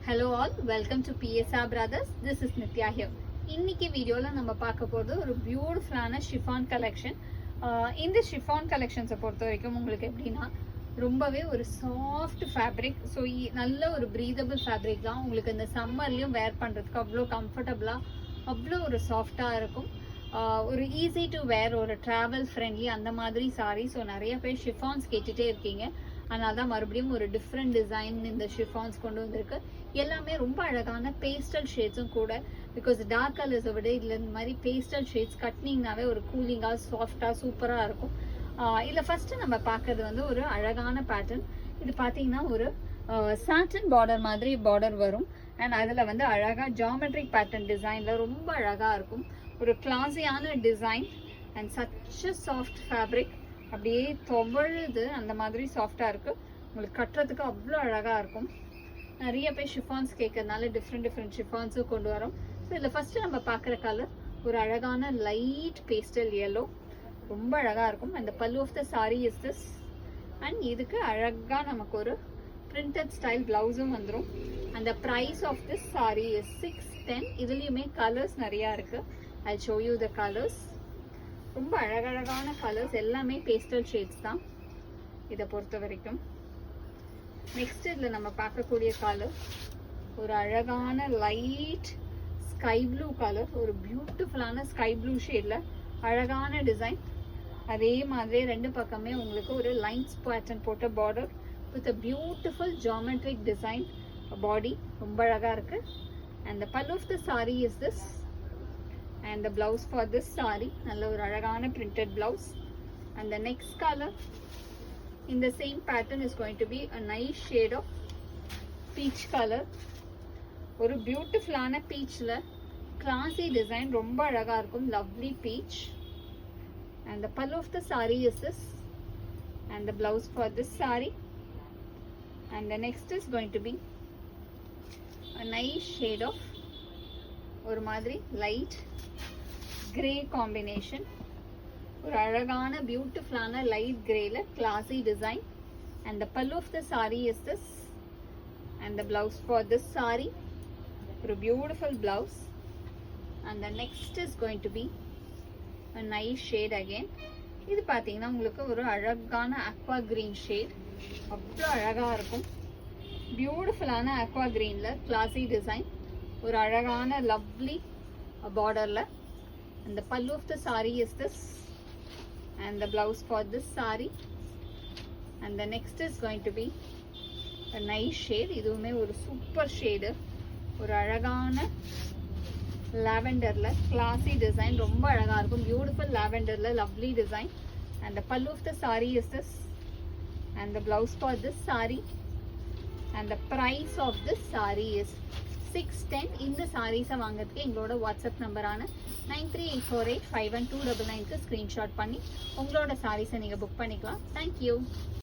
Hello all, welcome to PSR Brothers. This is Nitya here. இன்னைக்கு வீடியோல நம்ம பார்க்க போறது ஒரு பியூட்டிஃபுல்லான ஷிஃபான் கலெக்ஷன். இந்த ஷிஃபான் கலெக்ஷன்ஸை பொறுத்த வரைக்கும் உங்களுக்கு எப்படின்னா ரொம்பவே ஒரு சாஃப்ட் ஃபேப்ரிக். ஸோ நல்ல ஒரு ப்ரீதபிள் ஃபேப்ரிக் தான். உங்களுக்கு இந்த சம்மர்லையும் வேர் பண்ணுறதுக்கு அவ்வளோ கம்ஃபர்டபுளாக அவ்வளோ ஒரு சாஃப்டாக இருக்கும். ஒரு ஈஸி டு வேர், ஒரு ட்ராவல் ஃப்ரெண்ட்லி அந்த மாதிரி சாரீ. ஸோ நிறைய பேர் ஷிஃபான்ஸ் கேட்டுகிட்டே இருக்கீங்க. அதனால தான் மறுபடியும் ஒரு டிஃப்ரெண்ட் டிசைன் இந்த ஷிஃபான்ஸ் கொண்டு வந்திருக்கு. எல்லாமே ரொம்ப அழகான பேஸ்டல் ஷேட்ஸும் கூட. பிகாஸ் டார்க் கலர்ஸை விட இதில் இந்த மாதிரி பேஸ்டல் ஷேட்ஸ் கட்னிங்னாவே ஒரு கூலிங்காக சாஃப்டாக சூப்பராக இருக்கும். இதில் ஃபஸ்ட்டு நம்ம பார்க்கறது வந்து ஒரு அழகான பேட்டர்ன். இது பார்த்தீங்கன்னா ஒரு சாட்டன் பார்டர் மாதிரி பார்டர் வரும். அண்ட் அதில் வந்து அழகாக ஜாமெட்ரிக் பேட்டர்ன் டிசைனில் ரொம்ப அழகாக இருக்கும். ஒரு கிளாஸியான design and such soft fabric. அப்படியே துவழுது அந்த மாதிரி சாஃப்டாக இருக்குது. உங்களுக்கு கட்டுறதுக்கு அவ்வளோ அழகாக இருக்கும். நிறைய பேர் ஷிஃபான்ஸ் கேட்கறதுனால டிஃப்ரெண்ட் ஷிஃபான்ஸும் கொண்டு வரோம். ஸோ இதில் ஃபஸ்ட்டு நம்ம பார்க்குற கலர் ஒரு அழகான லைட் பேஸ்டல் எல்லோ, ரொம்ப அழகாக இருக்கும். அந்த பல்லு of the sari is this. And இதுக்கு அழகாக நமக்கு ஒரு பிரிண்டட் ஸ்டைல் ப்ளவுஸும் வந்துடும். அந்த price of this sari is 610. இதுலேயுமே கலர்ஸ் நிறையா இருக்குது. I show you the colours. ரொம்ப அழகழகான கலர்ஸ், எல்லாமே பேஸ்டல் ஷேட்ஸ் தான் இதை பொறுத்த வரைக்கும். நெக்ஸ்ட் இதில் நம்ம பார்க்கக்கூடிய கலர் ஒரு அழகான லைட் ஸ்கை ப்ளூ கலர். ஒரு பியூட்டிஃபுல்லான ஸ்கை ப்ளூ ஷேடில் அழகான டிசைன். அதே மாதிரி ரெண்டு பக்கமே உங்களுக்கு ஒரு லைன்ஸ் பேட்டர்ன் போட்ட border with a beautiful geometric design body. ரொம்ப அழகாக இருக்குது. And the pallu of the sari is this. And the blouse for this saree நல்ல ஒரு அழகான printed blouse. And the next color in the same pattern is going to be a nice shade of peach color. ஒரு பியூட்டிஃபுல்லான பீச்ல classy design, ரொம்ப அழகா இருக்கும். lovely peach. And the pallu of the saree is this. And the blouse for this saree. And the next is going to be a nice shade of ஒரு மாதிரி light grey combination. ஒரு அழகான பியூட்டிஃபுல்லான light கிரேல classy design. And the pallu of the sari is this. And the blouse for this sari ஒரு beautiful blouse. And the next is going to be a nice shade again. இது பார்த்தீங்கன்னா உங்களுக்கு ஒரு அழகான அக்வா கிரீன் ஷேட். அவ்வளோ அழகாக இருக்கும். பியூட்டிஃபுல்லான அக்வா கிரீனில் கிளாஸி டிசைன். ஒரு அழகான லவ்லி பார்டர்ல. அந்த பல்லு of the sari is this. And the blouse for this sari. And the next is going to be a nice shade. இதுவுமே ஒரு சூப்பர் ஷேடு. ஒரு அழகான லாவெண்டர்ல கிளாஸி டிசைன். ரொம்ப அழகா இருக்கும். பியூட்டிஃபுல் லாவெண்டர்ல lovely design. And the pallu of the sari is this. And the blouse for this sari. And the price of this sari is 610. இந்த சாரீஸை வாங்கிறதுக்கு எங்களோட வாட்ஸ்அப் நம்பரான 9384851299க்கு ஸ்க்ரீன்ஷாட் பண்ணி உங்களோட சாரீஸை நீங்கள் புக் பண்ணிக்கலாம். தேங்க்யூ.